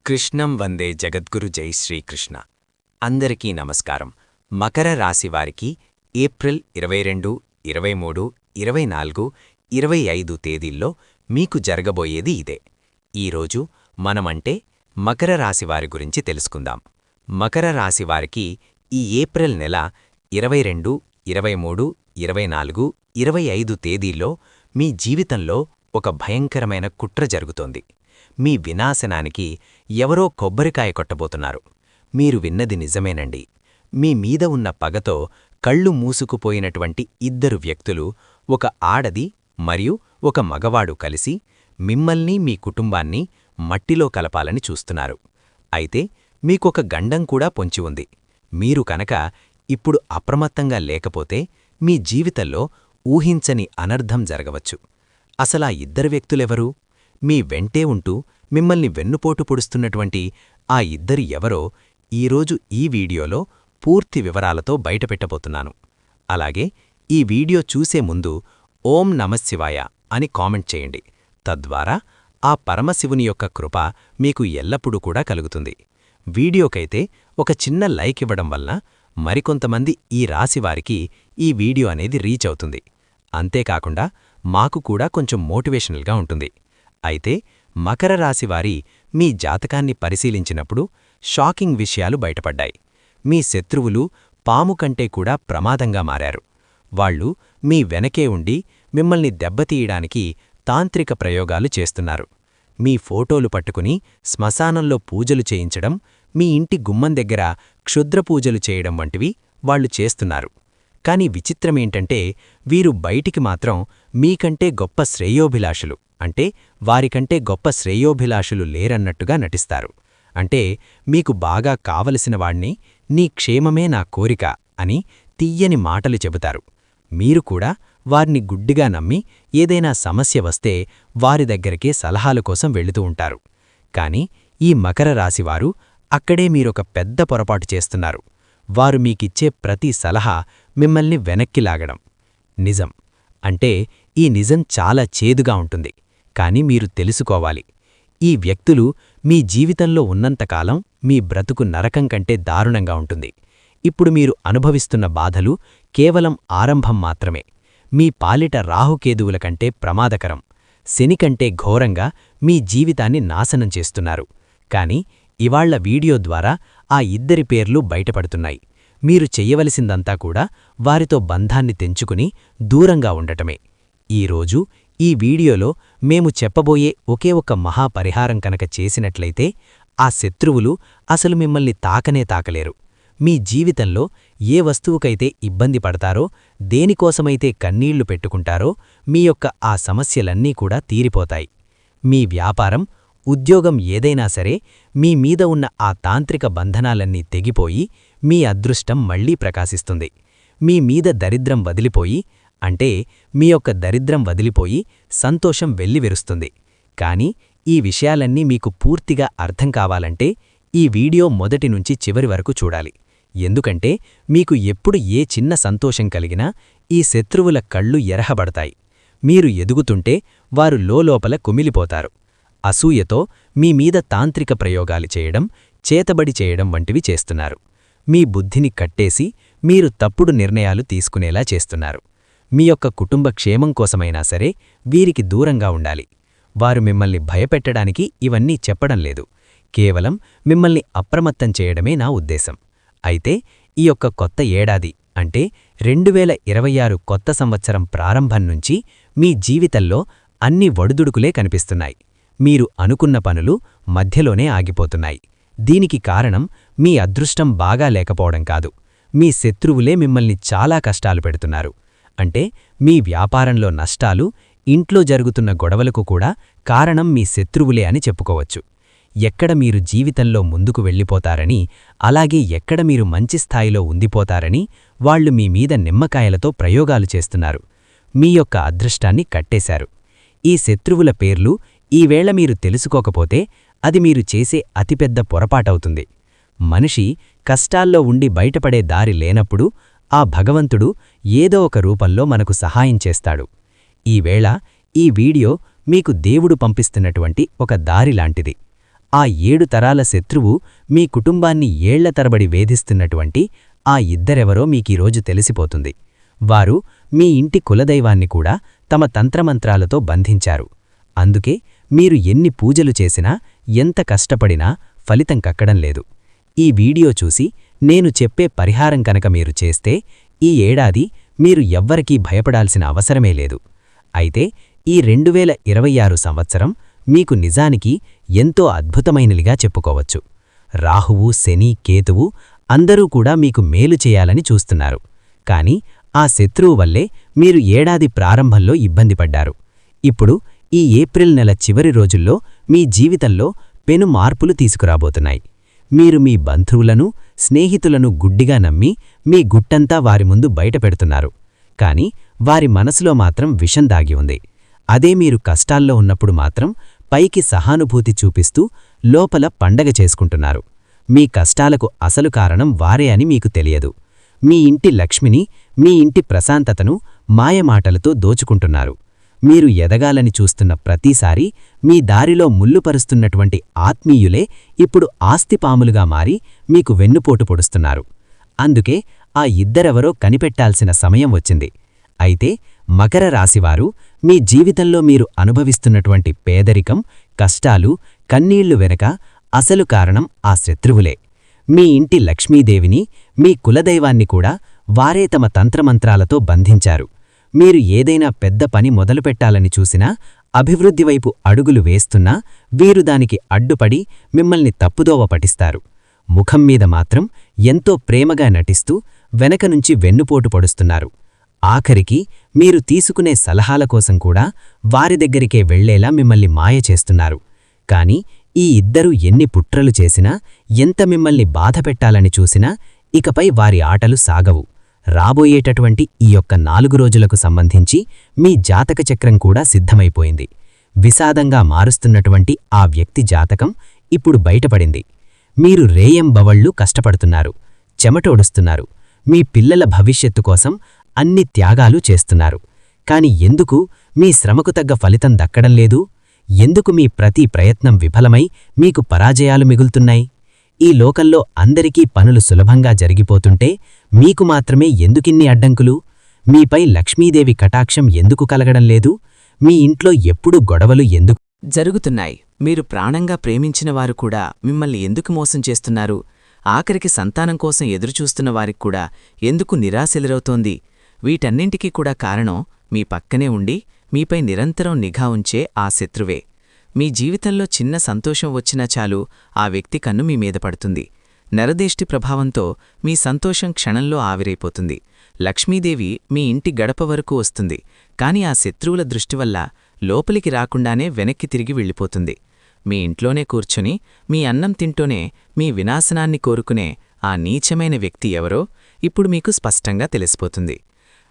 కృష్ణం వందే జగద్గురు జై శ్రీకృష్ణ. అందరికీ నమస్కారం. మకర రాశివారికి ఏప్రిల్ 22, 23, 24, 25 తేదీల్లో మీకు జరగబోయేది ఇదే. ఈరోజు మనమంటే మకర రాశివారి గురించి తెలుసుకుందాం. మకర రాశివారికి ఈ ఏప్రిల్ నెల 22, 23, 24, 25 తేదీల్లో మీ జీవితంలో ఒక భయంకరమైన కుట్ర జరుగుతోంది. మీ వినాశనానికి ఎవరో కొబ్బరికాయ కొట్టబోతున్నారు. మీరు విన్నది నిజమేనండి. మీ మీద ఉన్న పగతో కళ్ళు మూసుకుపోయినటువంటి ఇద్దరు వ్యక్తులు, ఒక ఆడది మరియు ఒక మగవాడు కలిసి మిమ్మల్ని, మీ కుటుంబాన్ని మట్టిలో కలపాలని చూస్తున్నారు. అయితే మీకొక గండం కూడా పొంచి ఉంది. మీరు కనుక ఇప్పుడు అప్రమత్తంగా లేకపోతే మీ జీవితంలో ఊహించని అనర్థం జరగవచ్చు. అసలా ఇద్దరు వ్యక్తులెవరు? మీ వెంటే ఉంటూ మిమ్మల్ని వెన్నుపోటు పొడుస్తున్నటువంటి ఆ ఇద్దరు ఎవరో ఈరోజు ఈ వీడియోలో పూర్తి వివరాలతో బయటపెట్టబోతున్నాను. అలాగే ఈ వీడియో చూసే ముందు ఓం నమఃశివాయ అని కామెంట్ చేయండి. తద్వారా ఆ పరమశివుని యొక్క కృప మీకు ఎల్లప్పుడూ కూడా కలుగుతుంది. వీడియోకైతే ఒక చిన్న లైక్ ఇవ్వడం వల్ల మరికొంతమంది ఈ రాశివారికి ఈ వీడియో అనేది రీచ్ అవుతుంది. అంతేకాకుండా మాకు కూడా కొంచెం మోటివేషనల్గా ఉంటుంది. అయితే మకర రాశివారి మీ జాతకాన్ని పరిశీలించినప్పుడు షాకింగ్ విషయాలు బయటపడ్డాయి. మీ శత్రువులు పాము కంటే కూడా ప్రమాదంగా మారారు. వాళ్ళు మీ వెనకే ఉండి మిమ్మల్ని దెబ్బతీయడానికి తాంత్రిక ప్రయోగాలు చేస్తున్నారు. మీ ఫోటోలు పట్టుకుని శ్మశానంలో పూజలు చేయించడం, మీ ఇంటి గుమ్మం దగ్గర క్షుద్రపూజలు చేయడం వంటివి వాళ్ళు చేస్తున్నారు. కాని విచిత్రమేంటంటే వీరు బయటికి మాత్రం మీకంటే గొప్ప శ్రేయోభిలాషులు, అంటే వారికంటే గొప్ప శ్రేయోభిలాషులు లేరన్నట్టుగా నటిస్తారు. అంటే మీకు బాగా కావలసిన వాణ్ణి, నీ క్షేమమే నా కోరిక అని తియ్యని మాటలు చెబుతారు. మీరు కూడా వారిని గుడ్డిగా నమ్మి ఏదైనా సమస్య వస్తే వారి దగ్గరికే సలహాల కోసం వెళుతూ ఉంటారు. కాని ఈ మకర రాశివారు అక్కడే మీరొక పెద్ద పొరపాటు చేస్తున్నారు. వారు మీకిచ్చే ప్రతి సలహా మిమ్మల్ని వెనక్కి లాగడం. నిజం అంటే ఈ నిజం చాలా చేదుగా ఉంటుంది. కాని మీరు తెలుసుకోవాలి, ఈ వ్యక్తులు మీ జీవితంలో ఉన్నంతకాలం మీ బ్రతుకు నరకం కంటే దారుణంగా ఉంటుంది. ఇప్పుడు మీరు అనుభవిస్తున్న బాధలు కేవలం ఆరంభం మాత్రమే. మీ పాలిట రాహుకేతువుల కంటే ప్రమాదకరం, శని కంటే ఘోరంగా మీ జీవితాన్ని నాశనం చేస్తున్నారు. కాని ఇవాళ్ల వీడియో ద్వారా ఆ ఇద్దరి పేర్లు బయటపడుతున్నాయి. మీరు చెయ్యవలసిందంతా కూడా వారితో బంధాన్ని తెంచుకుని దూరంగా ఉండటమే. ఈరోజు ఈ వీడియోలో మేము చెప్పబోయే ఒకే ఒక మహాపరిహారం కనుక చేసినట్లయితే ఆ శత్రువులు అసలు మిమ్మల్ని తాకనే తాకలేరు. మీ జీవితంలో ఏ వస్తువుకైతే ఇబ్బంది పడతారో, దేనికోసమైతే కన్నీళ్లు పెట్టుకుంటారో మీ యొక్క ఆ సమస్యలన్నీ కూడా తీరిపోతాయి. మీ వ్యాపారం, ఉద్యోగం ఏదైనా సరే మీ మీద ఉన్న ఆ తాంత్రిక బంధనాలన్నీ తెగిపోయి మీ అదృష్టం మళ్లీ ప్రకాశిస్తుంది. మీ మీద దరిద్రం వదిలిపోయి, అంటే మీ యొక్క దరిద్రం వదిలిపోయి సంతోషం వెల్లివెరుస్తుంది. కాని ఈ విషయాలన్నీ మీకు పూర్తిగా అర్థం కావాలంటే ఈ వీడియో మొదటి నుంచి చివరి వరకు చూడాలి. ఎందుకంటే మీకు ఎప్పుడు ఏ చిన్న సంతోషం కలిగినా ఈ శత్రువుల కళ్ళు ఎరహబడతాయి. మీరు ఎదుగుతుంటే వారు లోలోపల కుమిలిపోతారు. అసూయతో మీ మీద తాంత్రిక ప్రయోగాలు చేయడం, చేతబడి చేయడం వంటివి చేస్తున్నారు. మీ బుద్ధిని కట్టేసి మీరు తప్పుడు నిర్ణయాలు తీసుకునేలా చేస్తున్నారు. మీ యొక్క కుటుంబ క్షేమం కోసమైనా సరే వీరికి దూరంగా ఉండాలి. వారు మిమ్మల్ని భయపెట్టడానికి ఇవన్నీ చెప్పడం లేదు. కేవలం మిమ్మల్ని అప్రమత్తం చేయడమే నా ఉద్దేశం. అయితే ఈ యొక్క కొత్త ఏడాది అంటే 2026 కొత్త సంవత్సరం ప్రారంభం నుంచి మీ జీవితంలో అన్ని ఒడిదుడుకులే కనిపిస్తున్నాయి. మీరు అనుకున్న పనులు మధ్యలోనే ఆగిపోతున్నాయి. దీనికి కారణం మీ అదృష్టం బాగా లేకపోవడం కాదు, మీ శత్రువులే మిమ్మల్ని చాలా కష్టాలు పెడుతున్నారు. అంటే మీ వ్యాపారంలో నష్టాలు, ఇంట్లో జరుగుతున్న గొడవలకు కూడా కారణం మీ శత్రువులే అని చెప్పుకోవచ్చు. ఎక్కడ మీరు జీవితంలో ముందుకు వెళ్ళిపోతారని, అలాగే ఎక్కడ మీరు మంచి స్థాయిలో ఉండిపోతారని వాళ్లు మీ మీద నిమ్మకాయలతో ప్రయోగాలు చేస్తున్నారు. మీ యొక్క అదృష్టాన్ని కట్టేశారు. ఈ శత్రువుల పేర్లు ఈవేళ మీరు తెలుసుకోకపోతే అది మీరు చేసే అతిపెద్ద పొరపాటవుతుంది. మనిషి కష్టాల్లో ఉండి బయటపడే దారి లేనప్పుడు ఆ భగవంతుడు ఏదో ఒక రూపంలో మనకు సహాయం చేస్తాడు. ఈవేళ ఈ వీడియో మీకు దేవుడు పంపిస్తున్నటువంటి ఒక దారిలాంటిది. ఆ 7 తరాల శత్రువు మీ కుటుంబాన్ని ఏళ్ల తరబడి వేధిస్తున్నటువంటి ఆ ఇద్దరెవరో మీకీరోజు తెలిసిపోతుంది. వారు మీ ఇంటి కులదైవాన్ని కూడా తమ తంత్రమంత్రాలతో బంధించారు. అందుకే మీరు ఎన్ని పూజలు చేసినా, ఎంత కష్టపడినా ఫలితం కక్కడం లేదు. ఈ వీడియో చూసి నేను చెప్పే పరిహారం కనుక మీరు చేస్తే ఈ ఏడాది మీరు ఎవ్వరికీ భయపడాల్సిన అవసరమే లేదు. అయితే ఈ 2026 సంవత్సరం మీకు నిజానికి ఎంతో అద్భుతమైనదిగా చెప్పుకోవచ్చు. రాహువు, శని, కేతువు అందరూ కూడా మీకు మేలు చేయాలని చూస్తున్నారు. కాని ఆ శత్రువు వల్లే మీరు ఏడాది ప్రారంభంలో ఇబ్బందిపడ్డారు. ఇప్పుడు ఈ ఏప్రిల్ నెల చివరి రోజుల్లో మీ జీవితంలో పెను మార్పులు తీసుకురాబోతున్నాయి. మీరు మీ బంధువులను, స్నేహితులను గుడ్డిగా నమ్మి మీ గుట్టంతా వారి ముందు బయటపెడుతున్నారు. కాని వారి మనసులో మాత్రం విషం దాగి ఉంది. అదే మీరు కష్టాల్లో ఉన్నప్పుడు మాత్రం పైకి సహానుభూతి చూపిస్తూ లోపల పండగ చేసుకుంటున్నారు. మీ కష్టాలకు అసలు కారణం వారే అని మీకు తెలియదు. మీ ఇంటి లక్ష్మిని, మీ ఇంటి ప్రశాంతతను మాయమాటలతో దోచుకుంటున్నారు. మీరు ఎదగాలని చూస్తున్న ప్రతిసారీ మీ దారిలో ముల్లుపరుస్తున్నటువంటి ఆత్మీయులే ఇప్పుడు ఆస్తిపాములుగా మారి మీకు వెన్నుపోటు పొడుస్తున్నారు. అందుకే ఆ ఇద్దరెవరో కనిపెట్టాల్సిన సమయం వచ్చింది. అయితే మకర రాశివారు, మీ జీవితంలో మీరు అనుభవిస్తున్నటువంటి పేదరికం, కష్టాలు, కన్నీళ్లు వెనక అసలు కారణం ఆ శత్రువులే. మీ ఇంటి లక్ష్మీదేవిని, మీ కులదైవాన్ని కూడా వారే తమ తంత్రమంత్రాలతో బంధించారు. మీరు ఏదైనా పెద్ద పని మొదలుపెట్టాలని చూసినా, అభివృద్ధివైపు అడుగులు వేస్తున్నా వీరు దానికి అడ్డుపడి మిమ్మల్ని తప్పుదోవ పట్టిస్తారు. ముఖం మీద మాత్రం ఎంతో ప్రేమగా నటిస్తూ వెనకనుంచి వెన్నుపోటు పొడుస్తున్నారు. ఆఖరికి మీరు తీసుకునే సలహాల కోసం కూడా వారి దగ్గరికే వెళ్లేలా మిమ్మల్ని మాయ చేస్తున్నారు. కాని ఈ ఇద్దరూ ఎన్ని పుట్రలు చేసినా, ఎంత మిమ్మల్ని బాధపెట్టాలని చూసినా ఇకపై వారి ఆటలు సాగవు. రాబోయేటటువంటి ఈ యొక్క 4 రోజులకు సంబంధించి మీ జాతక చక్రం కూడా సిద్ధమైపోయింది. విషాదంగా మారుస్తున్నటువంటి ఆ వ్యక్తి జాతకం ఇప్పుడు బయటపడింది. మీరు రేయంబవళ్లు కష్టపడుతున్నారు, చెమటోడుస్తున్నారు, మీ పిల్లల భవిష్యత్తు కోసం అన్ని త్యాగాలు చేస్తున్నారు. కాని ఎందుకు మీ శ్రమకు తగ్గ ఫలితం దక్కడం లేదు? ఎందుకు మీ ప్రతి ప్రయత్నం విఫలమై మీకు పరాజయాలు మిగులుతున్నాయి? ఈ లోకంలో అందరికీ పనులు సులభంగా జరిగిపోతుంటే మీకు మాత్రమే ఎందుకిన్ని అడ్డంకులు? మీపై లక్ష్మీదేవి కటాక్షం ఎందుకు కలగడం లేదు? మీ ఇంట్లో ఎప్పుడూ గొడవలు ఎందుకు జరుగుతున్నాయి? మీరు ప్రాణంగా ప్రేమించినవారు కూడా మిమ్మల్ని ఎందుకు మోసం చేస్తున్నారు? ఆఖరికి సంతానం కోసం ఎదురుచూస్తున్న వారికి కూడా ఎందుకు నిరాశెదురవుతోంది? వీటన్నింటికీ కూడా కారణం మీ పక్కనే ఉండి మీపై నిరంతరం నిఘా ఉంచే ఆ శత్రువే. మీ జీవితంలో చిన్న సంతోషం వచ్చినా చాలు ఆ వ్యక్తి కన్ను మీ మీద పడుతుంది. నరదేష్టి ప్రభావంతో మీ సంతోషం క్షణంలో ఆవిరైపోతుంది. లక్ష్మీదేవి మీ ఇంటి గడప వరకు వస్తుంది, కాని ఆ శత్రువుల దృష్టివల్ల లోపలికి రాకుండానే వెనక్కి తిరిగి వెళ్ళిపోతుంది. మీ ఇంట్లోనే కూర్చుని మీ అన్నం తింటూనే మీ వినాశనాన్ని కోరుకునే ఆ నీచమైన వ్యక్తి ఎవరో ఇప్పుడు మీకు స్పష్టంగా తెలిసిపోతుంది.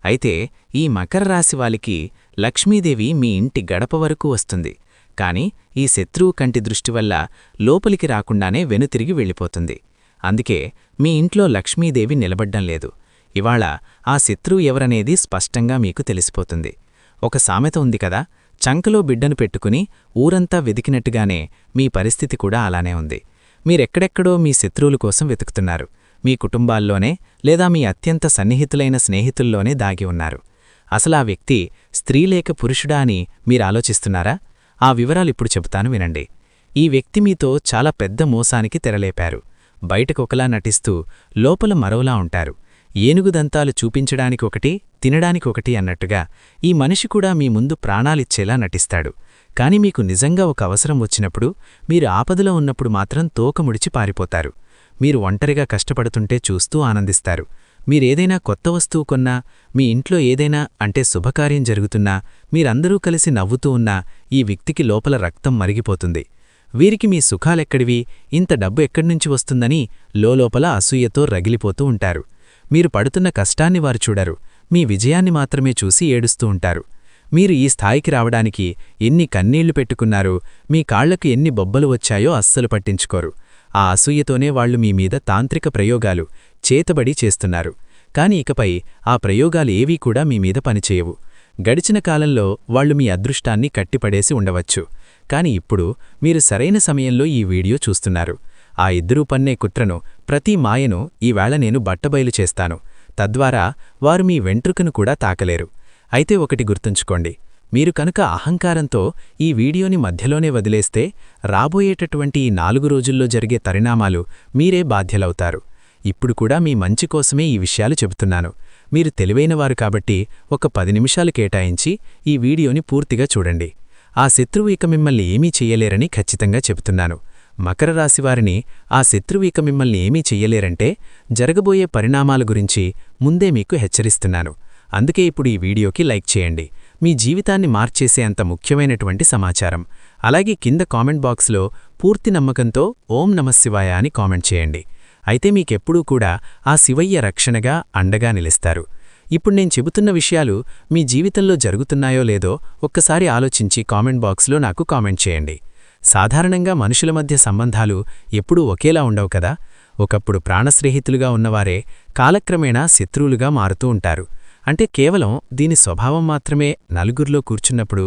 అయితే ఈ మకర రాశి వాలికి లక్ష్మీదేవి మీ ఇంటి గడప వరకు వస్తుంది, కాని ఈ శత్రువు కంటి దృష్టివల్ల లోపలికి రాకుండానే వెనుతిరిగి వెళ్ళిపోతుంది. అందుకే మీ ఇంట్లో లక్ష్మీదేవి నిలబడ్డం లేదు. ఇవాళ ఆ శత్రువు ఎవరనేది స్పష్టంగా మీకు తెలిసిపోతుంది. ఒక సామెత ఉంది కదా, చంకలో బిడ్డను పెట్టుకుని ఊరంతా వెదికినట్టుగానే మీ పరిస్థితి కూడా అలానే ఉంది. మీరెక్కడెక్కడో మీ శత్రువుల కోసం వెతుకుతున్నారు. మీ కుటుంబాల్లోనే లేదా మీ అత్యంత సన్నిహితులైన స్నేహితుల్లోనే దాగి ఉన్నారు. అసలా వ్యక్తి స్త్రీ లేక పురుషుడా అని మీరాలోచిస్తున్నారా? ఆ వివరాలిప్పుడు చెబుతాను వినండి. ఈ వ్యక్తి మీతో చాలా పెద్ద మోసానికి తెరలేపారు. బయటకొకలా నటిస్తూ లోపల మరోలా ఉంటారు. ఏనుగుదంతాలు చూపించడానికొకటి, తినడానికొకటి అన్నట్టుగా ఈ మనిషి కూడా మీ ముందు ప్రాణాలిచ్చేలా నటిస్తాడు. కాని మీకు నిజంగా ఒక అవసరం వచ్చినప్పుడు, మీరు ఆపదలో ఉన్నప్పుడు మాత్రం తోక ముడిచి పారిపోతారు. మీరు ఒంటరిగా కష్టపడుతుంటే చూస్తూ ఆనందిస్తారు. మీరేదైనా కొత్త వస్తువు కొన్నా, మీ ఇంట్లో ఏదైనా అంటే శుభకార్యం జరుగుతున్నా, మీరందరూ కలిసి నవ్వుతూ ఉన్నా ఈ వ్యక్తికి లోపల రక్తం మరిగిపోతుంది. వీరికి మీ సుఖాలెక్కడివి, ఇంత డబ్బు ఎక్కడ్నుంచి వస్తుందని లోలోపల అసూయతో రగిలిపోతూ ఉంటారు. మీరు పడుతున్న కష్టాన్ని వారు చూడరు, మీ విజయాన్ని మాత్రమే చూసి ఏడుస్తూ ఉంటారు. మీరు ఈ స్థాయికి రావడానికి ఎన్ని కన్నీళ్లు పెట్టుకున్నారో, మీ కాళ్లకు ఎన్ని బొబ్బలు వచ్చాయో అస్సలు పట్టించుకోరు. ఆ అసూయతోనే వాళ్లు మీ మీద తాంత్రిక ప్రయోగాలు చేతబడి చేస్తున్నారు. కాని ఇకపై ఆ ప్రయోగాలు ఏవీ కూడా మీ మీద పనిచేయవు. గడిచిన కాలంలో వాళ్లు మీ అదృష్టాన్ని కట్టిపడేసి ఉండవచ్చు, కాని ఇప్పుడు మీరు సరైన సమయంలో ఈ వీడియో చూస్తున్నారు. ఆ ఇద్దరూ పన్నే కుట్రను, ప్రతి మాయను ఈవేళ నేను బట్టబయలు చేస్తాను. తద్వారా వారు మీ వెంట్రుకను కూడా తాకలేరు. అయితే ఒకటి గుర్తుంచుకోండి, మీరు కనుక అహంకారంతో ఈ వీడియోని మధ్యలోనే వదిలేస్తే రాబోయేటటువంటి ఈ 4 రోజుల్లో జరిగే పరిణామాలు మీరే బాధ్యులవుతారు. ఇప్పుడు కూడా మీ మంచి కోసమే ఈ విషయాలు చెబుతున్నాను. మీరు తెలివైనవారు కాబట్టి ఒక 10 నిమిషాలు కేటాయించి ఈ వీడియోని పూర్తిగా చూడండి. ఆ శత్రువు ఇక మిమ్మల్ని ఏమీ చెయ్యలేరని ఖచ్చితంగా చెబుతున్నాను. మకర రాశివారిని ఆ శత్రువు ఇక మిమ్మల్ని ఏమీ చెయ్యలేరంటే జరగబోయే పరిణామాల గురించి ముందే మీకు హెచ్చరిస్తున్నాను. అందుకే ఇప్పుడు ఈ వీడియోకి లైక్ చేయండి. మీ జీవితాన్ని మార్చేసే అంత ముఖ్యమైనటువంటి సమాచారం. అలాగే కింద కామెంట్ బాక్స్లో పూర్తి నమ్మకంతో ఓం నమఃశివాయ అని కామెంట్ చేయండి. అయితే మీకెప్పుడూ కూడా ఆ శివయ్య రక్షణగా అండగా నిలుస్తారు. ఇప్పుడు నేను చెబుతున్న విషయాలు మీ జీవితంలో జరుగుతున్నాయో లేదో ఒక్కసారి ఆలోచించి కామెంట్ బాక్స్లో నాకు కామెంట్ చేయండి. సాధారణంగా మనుషుల మధ్య సంబంధాలు ఎప్పుడూ ఒకేలా ఉండవు కదా. ఒకప్పుడు ప్రాణస్నేహితులుగా ఉన్నవారే కాలక్రమేణా శత్రువులుగా మారుతూ ఉంటారు. అంటే కేవలం దీని స్వభావం మాత్రమే. నలుగురిలో కూర్చున్నప్పుడు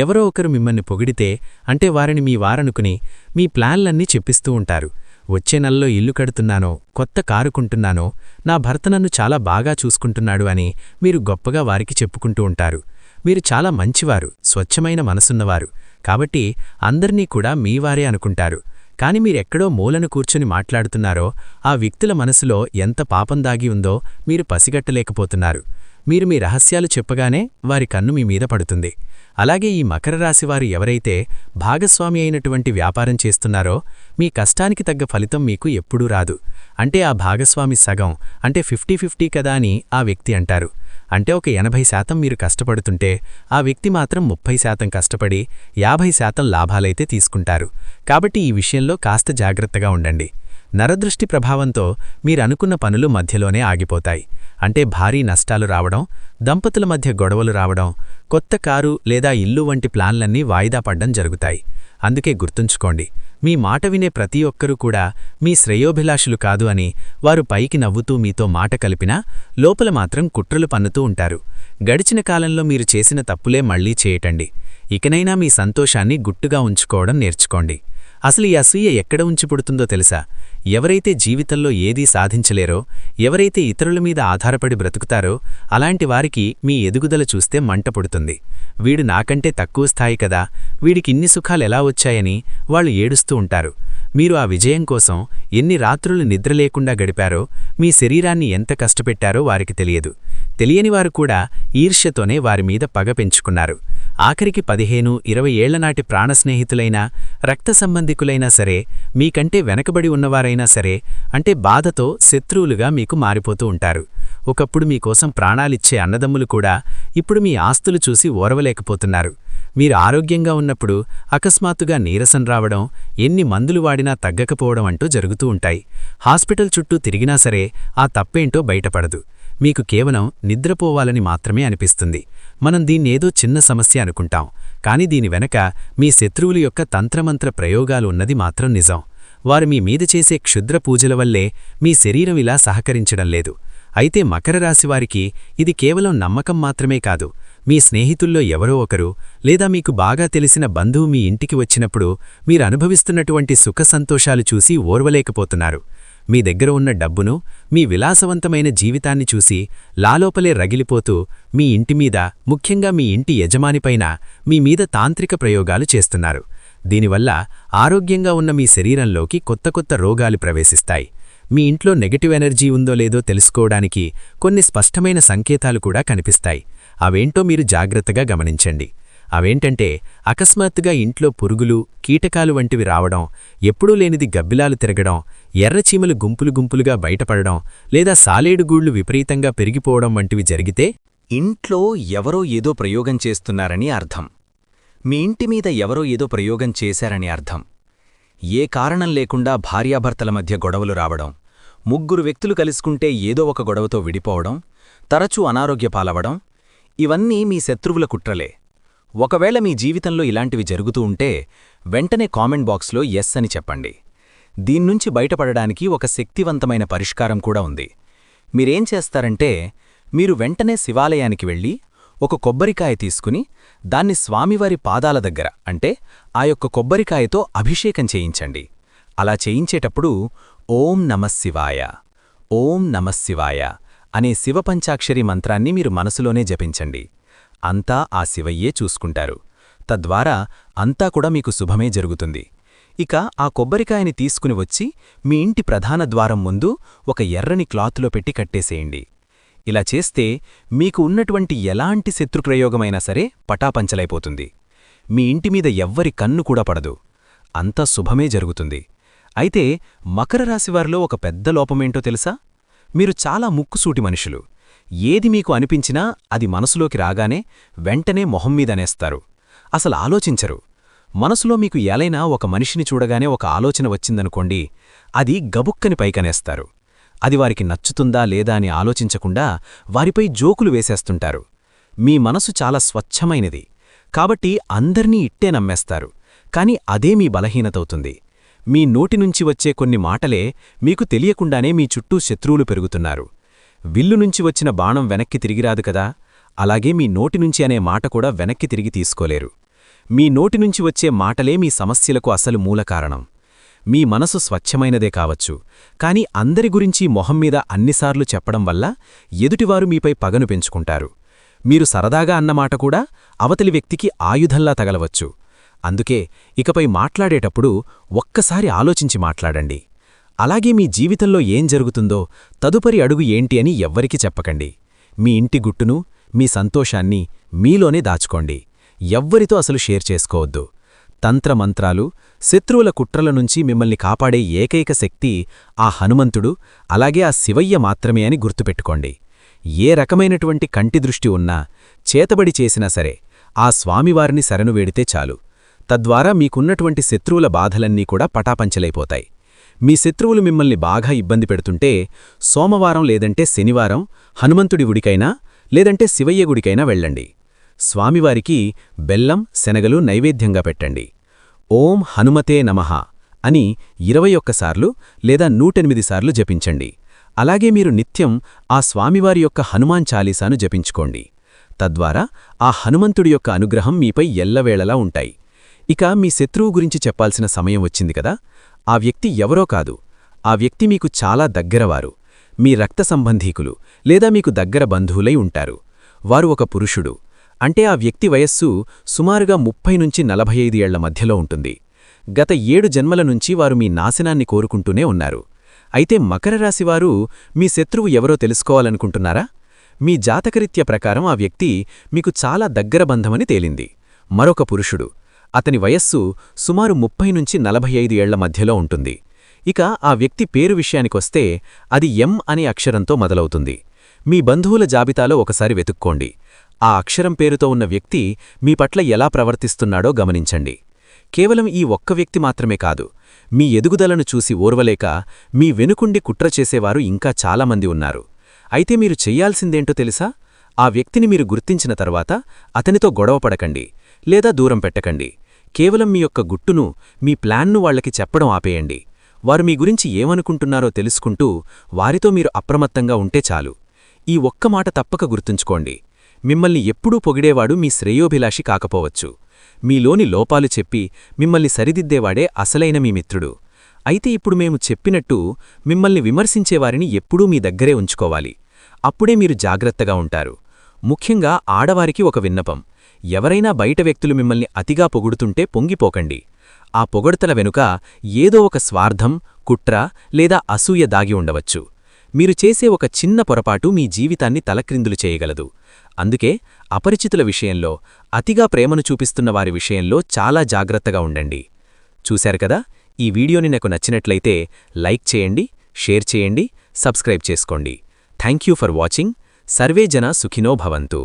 ఎవరో ఒకరు మిమ్మల్ని పొగిడితే అంటే వారిని మీ వారనుకుని మీ ప్లాన్లన్నీ చెప్పిస్తూ ఉంటారు. వచ్చే నెలలో ఇల్లు కడుతున్నానో, కొత్త కారు కొంటున్నానో, నా భర్త నన్ను చాలా బాగా చూసుకుంటున్నాడు అని మీరు గొప్పగా వారికి చెప్పుకుంటూ ఉంటారు. మీరు చాలా మంచివారు, స్వచ్ఛమైన మనసున్నవారు కాబట్టి అందర్నీ కూడా మీవారే అనుకుంటారు. కాని మీరెక్కడో మూలను కూర్చుని మాట్లాడుతున్నారో ఆ వ్యక్తుల మనసులో ఎంత పాపం దాగి ఉందో మీరు పసిగట్టలేకపోతున్నారు. మీరు మీ రహస్యాలు చెప్పగానే వారి కన్ను మీ మీద పడుతుంది. అలాగే ఈ మకర రాశివారు ఎవరైతే భాగస్వామి అయినటువంటి వ్యాపారం చేస్తున్నారో మీ కష్టానికి తగ్గ ఫలితం మీకు ఎప్పుడూ రాదు. అంటే ఆ భాగస్వామి సగం అంటే 50-50 కదా అని ఆ వ్యక్తి అంటారు. అంటే ఒక 80% మీరు కష్టపడుతుంటే ఆ వ్యక్తి మాత్రం 30% కష్టపడి 50% లాభాలైతే తీసుకుంటారు. కాబట్టి ఈ విషయంలో కాస్త జాగ్రత్తగా ఉండండి. నరదృష్టి ప్రభావంతో మీరనుకున్న పనులు మధ్యలోనే ఆగిపోతాయి. అంటే భారీ నష్టాలు రావడం, దంపతుల మధ్య గొడవలు రావడం, కొత్త కారు లేదా ఇల్లు వంటి ప్లాన్లన్నీ వాయిదా పడ్డం జరుగుతాయి. అందుకే గుర్తుంచుకోండి, మీ మాట వినే ప్రతి ఒక్కరూ కూడా మీ శ్రేయోభిలాషులు కాదు అని వారు పైకి నవ్వుతూ మీతో మాట కలిపినా లోపల మాత్రం కుట్రలు పన్నుతూ ఉంటారు. గడిచిన కాలంలో మీరు చేసిన తప్పులే మళ్లీ చేయటండి. ఇకనైనా మీ సంతోషాన్ని గుట్టుగా ఉంచుకోవడం నేర్చుకోండి. అసలు ఈ అసూయ ఎక్కడ ఉంచిపుడుతుందో తెలుసా? ఎవరైతే జీవితంలో ఏదీ సాధించలేరో, ఎవరైతే ఇతరుల మీద ఆధారపడి బ్రతుకుతారో అలాంటి వారికి మీ ఎదుగుదల చూస్తే మంట పుడుతుంది. వీడు నాకంటే తక్కువ స్థాయి కదా, వీడికిన్ని సుఖాలెలా వచ్చాయని వాళ్ళు ఏడుస్తూ ఉంటారు. మీరు ఆ విజయం కోసం ఎన్ని రాత్రులు నిద్రలేకుండా గడిపారో, మీ శరీరాన్ని ఎంత కష్టపెట్టారో వారికి తెలియదు. తెలియనివారు కూడా ఈర్ష్యతోనే వారిమీద పగ పెంచుకున్నారు. ఆఖరికి 15-20 ఏళ్లనాటి ప్రాణస్నేహితులైనా, రక్త సంబంధికులైనా సరే, మీకంటే వెనకబడి ఉన్నవారైనా సరే అంటే బాధతో శత్రువులుగా మీకు మారిపోతూ ఉంటారు. ఒకప్పుడు మీకోసం ప్రాణాలిచ్చే అన్నదమ్ములు కూడా ఇప్పుడు మీ ఆస్తులు చూసి ఓర్వలేకపోతున్నారు. మీరు ఆరోగ్యంగా ఉన్నప్పుడు అకస్మాత్తుగా నీరసం రావడం, ఎన్ని మందులు వాడినా తగ్గకపోవడం అంటూ జరుగుతూ ఉంటాయి. హాస్పిటల్ చుట్టూ తిరిగినా సరే ఆ తప్పేంటో బయటపడదు. మీకు కేవలం నిద్రపోవాలని మాత్రమే అనిపిస్తుంది. మనం దీన్నేదో చిన్న సమస్య అనుకుంటాం, కాని దీని వెనక మీ శత్రువుల యొక్క తంత్రమంత్ర ప్రయోగాలు ఉన్నది మాత్రం నిజం. వారు మీ మీద చేసే క్షుద్ర పూజల వల్లే మీ శరీరం ఇలా సహకరించడం లేదు. అయితే మకర రాశివారికి ఇది కేవలం నమ్మకం మాత్రమే కాదు. మీ స్నేహితుల్లో ఎవరో ఒకరు లేదా మీకు బాగా తెలిసిన బంధువు మీ ఇంటికి వచ్చినప్పుడు మీరు అనుభవిస్తున్నటువంటి సుఖ సంతోషాలు చూసి ఓర్వలేకపోతున్నారు. మీ దగ్గర ఉన్న డబ్బును, మీ విలాసవంతమైన జీవితాన్ని చూసి లాలోపలే రగిలిపోతూ మీ ఇంటిమీద, ముఖ్యంగా మీ ఇంటి యజమానిపైన మీ మీద తాంత్రిక ప్రయోగాలు చేస్తున్నారు. దీనివల్ల ఆరోగ్యంగా ఉన్న మీ శరీరంలోకి కొత్త కొత్త రోగాలు ప్రవేశిస్తాయి. మీ ఇంట్లో నెగటివ్ ఎనర్జీ ఉందో లేదో తెలుసుకోవడానికి కొన్ని స్పష్టమైన సంకేతాలు కూడా కనిపిస్తాయి. అవేంటో మీరు జాగ్రత్తగా గమనించండి. అవేంటంటే అకస్మాత్తుగా ఇంట్లో పురుగులు, కీటకాలు వంటివి రావడం, ఎప్పుడూ లేనిది గబ్బిలాలు తిరగడం, ఎర్రచీమలు గుంపులు గుంపులుగా బయటపడడం లేదా సాలేడుగూళ్లు విపరీతంగా పెరిగిపోవడం వంటివి జరిగితే ఇంట్లో ఎవరో ఏదో ప్రయోగం చేస్తున్నారని అర్థం. మీ ఇంటిమీద ఎవరో ఏదో ప్రయోగం చేశారని అర్థం. ఏ కారణం లేకుండా భార్యాభర్తల మధ్య గొడవలు రావడం, ముగ్గురు వ్యక్తులు కలుసుకుంటే ఏదో ఒక గొడవతో విడిపోవడం, తరచూ అనారోగ్య పాలవడం, ఇవన్నీ మీ శత్రువుల కుట్రలే. ఒకవేళ మీ జీవితంలో ఇలాంటివి జరుగుతూ ఉంటే వెంటనే కామెంట్ బాక్స్లో ఎస్ అని చెప్పండి. దీన్నుంచి బయటపడడానికి ఒక శక్తివంతమైన పరిష్కారం కూడా ఉంది. మీరేం చేస్తారంటే, మీరు వెంటనే శివాలయానికి వెళ్ళి ఒక కొబ్బరికాయ తీసుకుని దాన్ని స్వామివారి పాదాల దగ్గర అంటే ఆ యొక్క కొబ్బరికాయతో అభిషేకం చేయించండి. అలా చేయించేటప్పుడు ఓం నమఃశివాయ, ఓం నమఃశివాయ అనే శివపంచాక్షరి మంత్రాన్ని మీరు మనసులోనే జపించండి. అంతా ఆ శివయ్యే చూసుకుంటారు. తద్వారా అంతా కూడా మీకు శుభమే జరుగుతుంది. ఇక ఆ కొబ్బరికాయని తీసుకుని వచ్చి మీ ఇంటి ప్రధాన ద్వారం ముందు ఒక ఎర్రని క్లాతులో పెట్టి కట్టేసేయండి. ఇలా చేస్తే మీకు ఉన్నటువంటి ఎలాంటి శత్రుప్రయోగమైనా సరే పటాపంచలైపోతుంది. మీ ఇంటి మీద ఎవ్వరి కన్ను కూడా పడదు. అంతా శుభమే జరుగుతుంది. అయితే మకర రాశివారిలో ఒక పెద్ద లోపమేంటో తెలుసా? మీరు చాలా ముక్కుసూటి మనుషులు. ఏది మీకు అనిపించినా అది మనసులోకి రాగానే వెంటనే మొహం మీదనేస్తారు. అసలు ఆలోచించరు. మనసులో మీకు ఎలైనా ఒక మనిషిని చూడగానే ఒక ఆలోచన వచ్చిందనుకోండి, అది గబుక్కని పైకనేస్తారు. అది వారికి నచ్చుతుందా లేదా అని ఆలోచించకుండా వారిపై జోకులు వేసేస్తుంటారు. మీ మనసు చాలా స్వచ్ఛమైనది కాబట్టి అందర్నీ ఇట్టే నమ్మేస్తారు. కాని అదే మీ బలహీనతవుతుంది. మీ నోటినుంచి వచ్చే కొన్ని మాటలే మీకు తెలియకుండానే మీ చుట్టూ శత్రువులు పెరుగుతున్నారు. విల్లునుంచి వచ్చిన బాణం వెనక్కి తిరిగిరాదు కదా, అలాగే మీ నోటినుంచి అనే మాట కూడా వెనక్కి తిరిగి తీసుకోలేరు. మీ నోటినుంచి వచ్చే మాటలే మీ సమస్యలకు అసలు మూలకారణం. మీ మనసు స్వచ్ఛమైనదే కావచ్చు, కాని అందరి గురించి మొహం మీద అన్నిసార్లు చెప్పడం వల్ల ఎదుటివారు మీపై పగను పెంచుకుంటారు. మీరు సరదాగా అన్నమాట కూడా అవతలి వ్యక్తికి ఆయుధంలా తగలవచ్చు. అందుకే ఇకపై మాట్లాడేటప్పుడు ఒక్కసారి ఆలోచించి మాట్లాడండి. అలాగే మీ జీవితంలో ఏం జరుగుతుందో తదుపరి అడుగు ఏంటి అని ఎవ్వరికీ చెప్పకండి. మీ ఇంటి గుట్టును, మీ సంతోషాన్ని మీలోనే దాచుకోండి. ఎవ్వరితో అసలు షేర్ చేసుకోవద్దు. తంత్రమంత్రాలు, శత్రువుల కుట్రల నుంచి మిమ్మల్ని కాపాడే ఏకైక శక్తి ఆ హనుమంతుడు, అలాగే ఆ శివయ్య మాత్రమే అని గుర్తుపెట్టుకోండి. ఏ రకమైనటువంటి కంటిదృష్టి ఉన్నా, చేతబడి చేసినా సరే ఆ స్వామివారిని శరణు వేడితే చాలు. తద్వారా మీకున్నటువంటి శత్రువుల బాధలన్నీ కూడా పటాపంచలైపోతాయి. మీ శత్రువులు మిమ్మల్ని బాగా ఇబ్బంది పెడుతుంటే సోమవారం లేదంటే శనివారం హనుమంతుడి గుడికైనా లేదంటే శివయ్య గుడికైనా వెళ్ళండి. స్వామివారికి బెల్లం, శనగలు నైవేద్యంగా పెట్టండి. ఓం హనుమతే నమః అని 21 సార్లు లేదా 108 సార్లు జపించండి. అలాగే మీరు నిత్యం ఆ స్వామివారి యొక్క హనుమాన్ చాలీసాను జపించుకోండి. తద్వారా ఆ హనుమంతుడి యొక్క అనుగ్రహం మీపై ఎల్లవేళలా ఉంటాయి. ఇక మీ శత్రువు గురించి చెప్పాల్సిన సమయం వచ్చింది కదా. ఆ వ్యక్తి ఎవరో కాదు, ఆ వ్యక్తి మీకు చాలా దగ్గరవారు. మీ రక్త సంబంధీకులు లేదా మీకు దగ్గర బంధువులై ఉంటారు. వారు ఒక పురుషుడు. అంటే ఆ వ్యక్తి వయస్సు సుమారుగా 30 నుంచి 45 ఏళ్ల మధ్యలో ఉంటుంది. గత 7 జన్మల నుంచి వారు మీ నాశనాన్ని కోరుకుంటూనే ఉన్నారు. అయితే మకర రాశివారు మీ శత్రువు ఎవరో తెలుసుకోవాలనుకుంటున్నారా? మీ జాతకరీత్య ప్రకారం ఆ వ్యక్తి మీకు చాలా దగ్గర బంధమని తేలింది. మరొక పురుషుడు. అతని వయస్సు సుమారు 30 నుంచి 45 ఏళ్ల మధ్యలో ఉంటుంది. ఇక ఆ వ్యక్తి పేరు విషయానికొస్తే అది ఎం అనే అక్షరంతో మొదలవుతుంది. మీ బంధువుల జాబితాలో ఒకసారి వెతుక్కోండి. ఆ అక్షరం పేరుతో ఉన్న వ్యక్తి మీ పట్ల ఎలా ప్రవర్తిస్తున్నాడో గమనించండి. కేవలం ఈ ఒక్క వ్యక్తి మాత్రమే కాదు, మీ ఎదుగుదలను చూసి ఓర్వలేక మీ వెనుకుండి కుట్ర చేసేవారు ఇంకా చాలామంది ఉన్నారు. అయితే మీరు చెయ్యాల్సిందేంటో తెలుసా? ఆ వ్యక్తిని మీరు గుర్తించిన తర్వాత అతనితో గొడవపడకండి లేదా దూరం పెట్టకండి. కేవలం మీ యొక్క గుట్టును, మీ ప్లాన్ను వాళ్లకి చెప్పడం ఆపేయండి. వారు మీ గురించి ఏమనుకుంటున్నారో తెలుసుకుంటూ వారితో మీరు అప్రమత్తంగా ఉంటే చాలు. ఈ ఒక్క మాట తప్పక గుర్తుంచుకోండి. మిమ్మల్ని ఎప్పుడూ పొగిడేవాడు మీ శ్రేయోభిలాషి కాకపోవచ్చు. మీలోని లోపాలు చెప్పి మిమ్మల్ని సరిదిద్దేవాడే అసలైన మీ మిత్రుడు. అయితే ఇప్పుడు మేము చెప్పినట్టు మిమ్మల్ని విమర్శించేవారిని ఎప్పుడూ మీ దగ్గరే ఉంచుకోవాలి. అప్పుడే మీరు జాగ్రత్తగా ఉంటారు. ముఖ్యంగా ఆడవారికి ఒక విన్నపం. ఎవరైనా బయట వ్యక్తులు మిమ్మల్ని అతిగా పొగుడుతుంటే పొంగిపోకండి. ఆ పొగడ్తల వెనుక ఏదో ఒక స్వార్థం, కుట్ర లేదా అసూయ దాగి ఉండవచ్చు. మీరు చేసే ఒక చిన్న పొరపాటు మీ జీవితాన్ని తలక్రిందులు చేయగలదు. అందుకే అపరిచితుల విషయంలో, అతిగా ప్రేమను చూపిస్తున్న వారి విషయంలో చాలా జాగ్రత్తగా ఉండండి. చూశారు కదా, ఈ వీడియోని నాకు నచ్చినట్లయితే లైక్ చేయండి, షేర్ చేయండి, సబ్స్క్రైబ్ చేసుకోండి. Thank you for watching. Survey జన సుఖినో భవంతు.